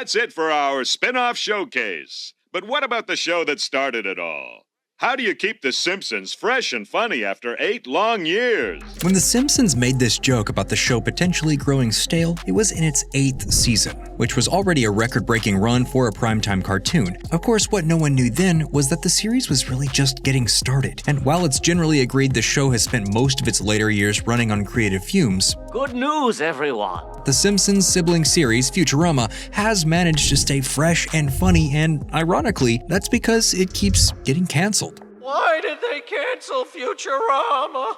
That's it for our spin-off showcase. But what about the show that started it all? How do you keep The Simpsons fresh and funny after 8 long years? When The Simpsons made this joke about the show potentially growing stale, it was in its 8th season, which was already a record-breaking run for a primetime cartoon. Of course, what no one knew then was that the series was really just getting started. And while it's generally agreed the show has spent most of its later years running on creative fumes, good news, everyone! The Simpsons' sibling series, Futurama, has managed to stay fresh and funny, and ironically, that's because it keeps getting canceled. Why did they cancel Futurama?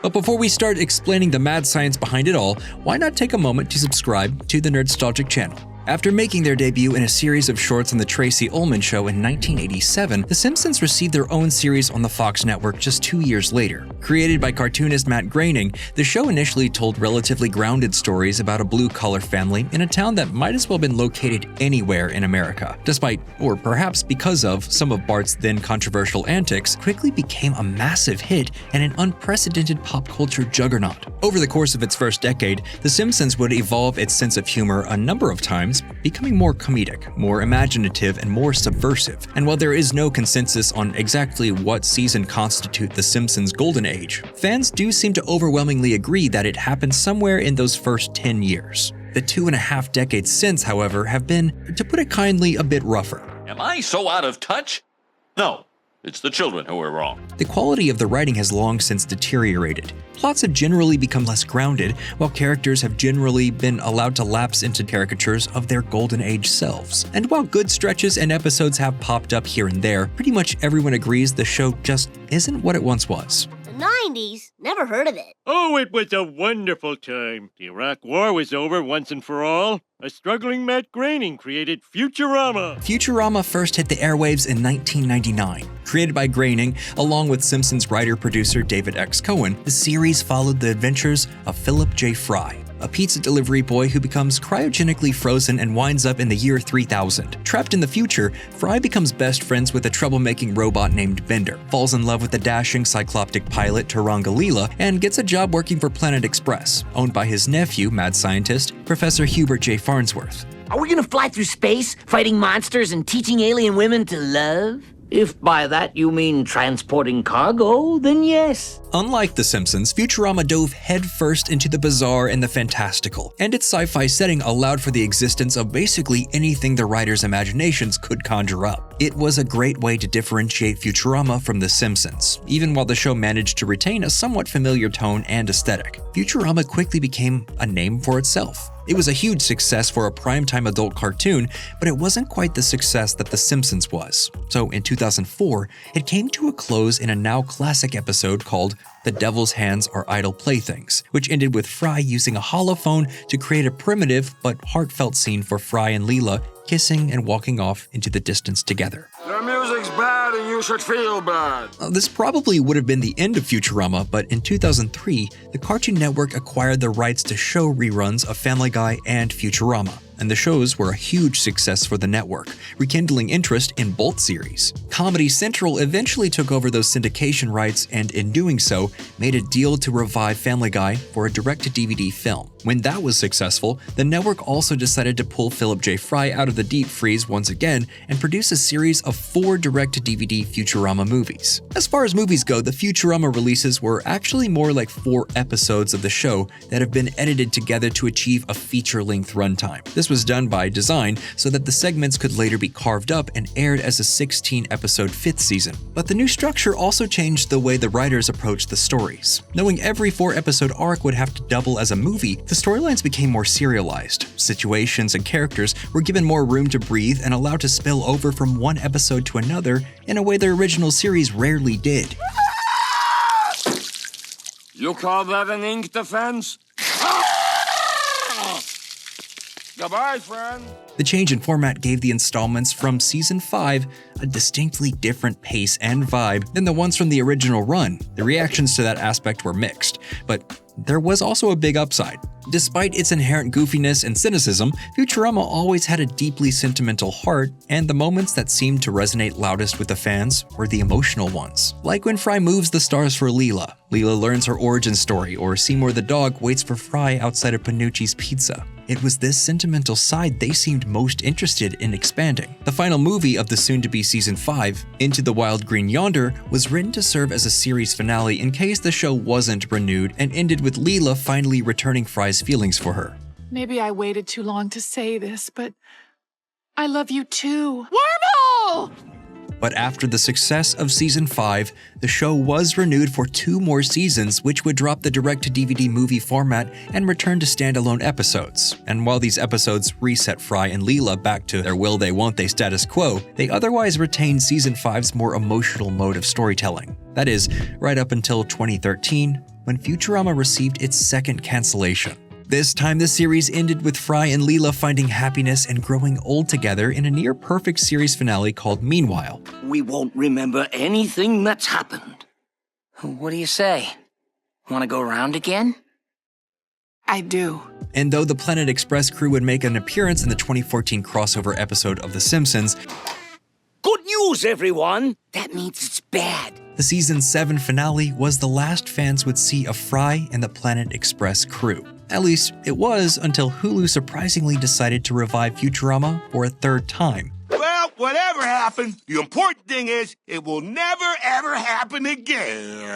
But before we start explaining the mad science behind it all, why not take a moment to subscribe to the Nerdstalgic channel? After making their debut in a series of shorts on The Tracy Ullman Show in 1987, The Simpsons received their own series on the Fox network just 2 years later. Created by cartoonist Matt Groening, the show initially told relatively grounded stories about a blue-collar family in a town that might as well have been located anywhere in America. Despite, or perhaps because of, some of Bart's then controversial antics, quickly became a massive hit and an unprecedented pop culture juggernaut. Over the course of its first decade, The Simpsons would evolve its sense of humor a number of times, becoming more comedic, more imaginative, and more subversive. And while there is no consensus on exactly what season constitute The Simpsons' golden age, fans do seem to overwhelmingly agree that it happened somewhere in those first 10 years. The 2.5 decades since, however, have been, to put it kindly, a bit rougher. Am I so out of touch? No, it's the children who are wrong. The quality of the writing has long since deteriorated. Plots have generally become less grounded, while characters have generally been allowed to lapse into caricatures of their golden age selves. And while good stretches and episodes have popped up here and there, pretty much everyone agrees the show just isn't what it once was. The 90s? Never heard of it. Oh, it was a wonderful time. The Iraq War was over once and for all. A struggling Matt Groening created Futurama. Futurama first hit the airwaves in 1999. Created by Groening, along with Simpsons writer-producer David X. Cohen, the series followed the adventures of Philip J. Fry, a pizza delivery boy who becomes cryogenically frozen and winds up in the year 3000. Trapped in the future, Fry becomes best friends with a troublemaking robot named Bender, falls in love with the dashing cycloptic pilot Taranga Leela, and gets a job working for Planet Express, owned by his nephew, mad scientist, Professor Hubert J. Farnsworth. Are we gonna fly through space, fighting monsters and teaching alien women to love? If by that you mean transporting cargo, then yes. Unlike The Simpsons, Futurama dove headfirst into the bizarre and the fantastical, and its sci-fi setting allowed for the existence of basically anything the writers' imaginations could conjure up. It was a great way to differentiate Futurama from The Simpsons, even while the show managed to retain a somewhat familiar tone and aesthetic. Futurama quickly became a name for itself. It was a huge success for a primetime adult cartoon, but it wasn't quite the success that The Simpsons was. So in 2004, it came to a close in a now classic episode called The Devil's Hands Are Idle Playthings, which ended with Fry using a holophone to create a primitive but heartfelt scene for Fry and Leela kissing and walking off into the distance together. Your music's bad and you should feel bad. This probably would have been the end of Futurama, but in 2003, the Cartoon Network acquired the rights to show reruns of Family Guy and Futurama, and the shows were a huge success for the network, rekindling interest in both series. Comedy Central eventually took over those syndication rights and, in doing so, made a deal to revive Family Guy for a direct-to-DVD film. When that was successful, the network also decided to pull Philip J. Fry out of the deep freeze once again and produce a series of 4 direct-to-DVD Futurama movies. As far as movies go, the Futurama releases were actually more like 4 episodes of the show that have been edited together to achieve a feature-length runtime. This was done by design so that the segments could later be carved up and aired as a 16-episode 5th season. But the new structure also changed the way the writers approached the stories. Knowing every 4-episode arc would have to double as a movie, the storylines became more serialized. Situations and characters were given more room to breathe and allowed to spill over from one episode to another in a way the original series rarely did. You call that an ink defense? Goodbye, friend. The change in format gave the installments from Season 5 a distinctly different pace and vibe than the ones from the original run. The reactions to that aspect were mixed, but there was also a big upside. Despite its inherent goofiness and cynicism, Futurama always had a deeply sentimental heart, and the moments that seemed to resonate loudest with the fans were the emotional ones. Like when Fry moves the stars for Leela, Leela learns her origin story, or Seymour the dog waits for Fry outside of Panucci's Pizza. It was this sentimental side they seemed most interested in expanding. The final movie of the soon-to-be Season 5, Into the Wild Green Yonder, was written to serve as a series finale in case the show wasn't renewed, and ended with Leela finally returning Fry's feelings for her. Maybe I waited too long to say this, but I love you too. Wormhole! But after the success of Season 5, the show was renewed for 2 more seasons, which would drop the direct-to-DVD movie format and return to standalone episodes. And while these episodes reset Fry and Leela back to their will they won't they status quo, they otherwise retained Season 5's more emotional mode of storytelling. That is, right up until 2013, when Futurama received its second cancellation. This time, the series ended with Fry and Leela finding happiness and growing old together in a near-perfect series finale called Meanwhile. We won't remember anything that's happened. What do you say? Want to go around again? I do. And though the Planet Express crew would make an appearance in the 2014 crossover episode of The Simpsons, Good news, everyone! That means it's bad. the Season 7 finale was the last fans would see of Fry and the Planet Express crew. At least, it was until Hulu surprisingly decided to revive Futurama for a 3rd time. Well, whatever happened, the important thing is it will never, ever happen again.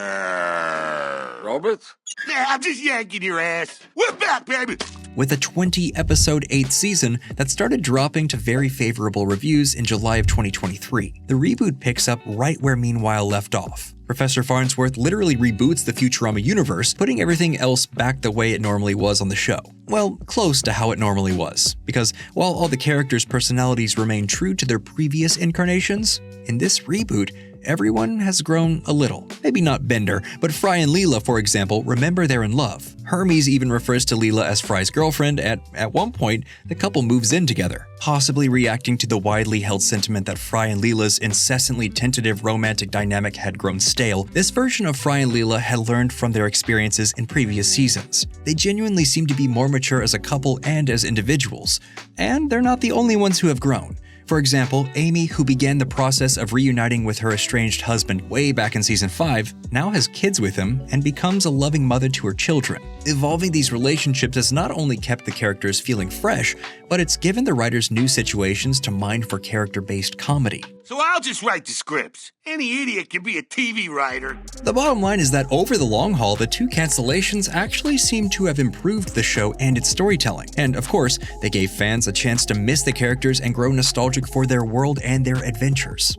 Roberts? Nah, I'm just yanking your ass. We're back, baby. With a 20-episode 8th season that started dropping to very favorable reviews in July of 2023, the reboot picks up right where Meanwhile left off. Professor Farnsworth literally reboots the Futurama universe, putting everything else back the way it normally was on the show. Well, close to how it normally was, because while all the characters' personalities remain true to their previous incarnations, in this reboot, everyone has grown a little. Maybe not Bender, but Fry and Leela, for example, remember they're in love. Hermes even refers to Leela as Fry's girlfriend. At one point, the couple moves in together, possibly reacting to the widely held sentiment that Fry and Leela's incessantly tentative romantic dynamic had grown stale. This version of Fry and Leela had learned from their experiences in previous seasons. They genuinely seem to be more mature as a couple and as individuals. And they're not the only ones who have grown. For example, Amy, who began the process of reuniting with her estranged husband way back in Season 5, now has kids with him and becomes a loving mother to her children. Evolving these relationships has not only kept the characters feeling fresh, but it's given the writers new situations to mine for character-based comedy. So I'll just write the scripts. Any idiot can be a TV writer. The bottom line is that over the long haul, the 2 cancellations actually seem to have improved the show and its storytelling. And of course, they gave fans a chance to miss the characters and grow nostalgic for their world and their adventures.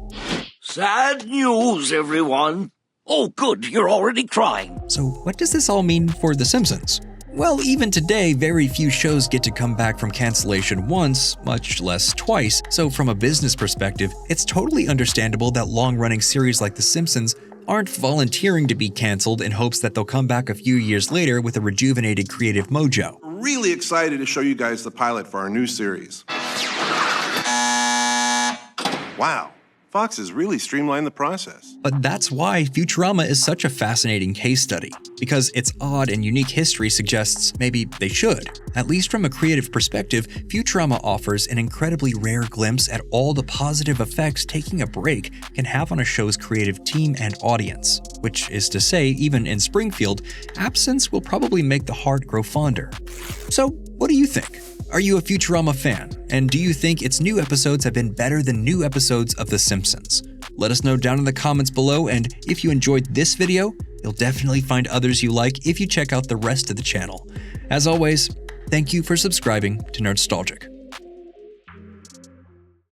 Sad news, everyone. Oh, good, you're already crying. So what does this all mean for The Simpsons? Well, even today, very few shows get to come back from cancellation once, much less twice, so from a business perspective, it's totally understandable that long-running series like The Simpsons aren't volunteering to be canceled in hopes that they'll come back a few years later with a rejuvenated creative mojo. Really excited to show you guys the pilot for our new series. Wow. Fox has really streamlined the process. But that's why Futurama is such a fascinating case study, because its odd and unique history suggests maybe they should. At least from a creative perspective, Futurama offers an incredibly rare glimpse at all the positive effects taking a break can have on a show's creative team and audience. Which is to say, even in Springfield, absence will probably make the heart grow fonder. So, what do you think? Are you a Futurama fan? And do you think its new episodes have been better than new episodes of The Simpsons? Let us know down in the comments below, and if you enjoyed this video, you'll definitely find others you like if you check out the rest of the channel. As always, thank you for subscribing to Nerdstalgic.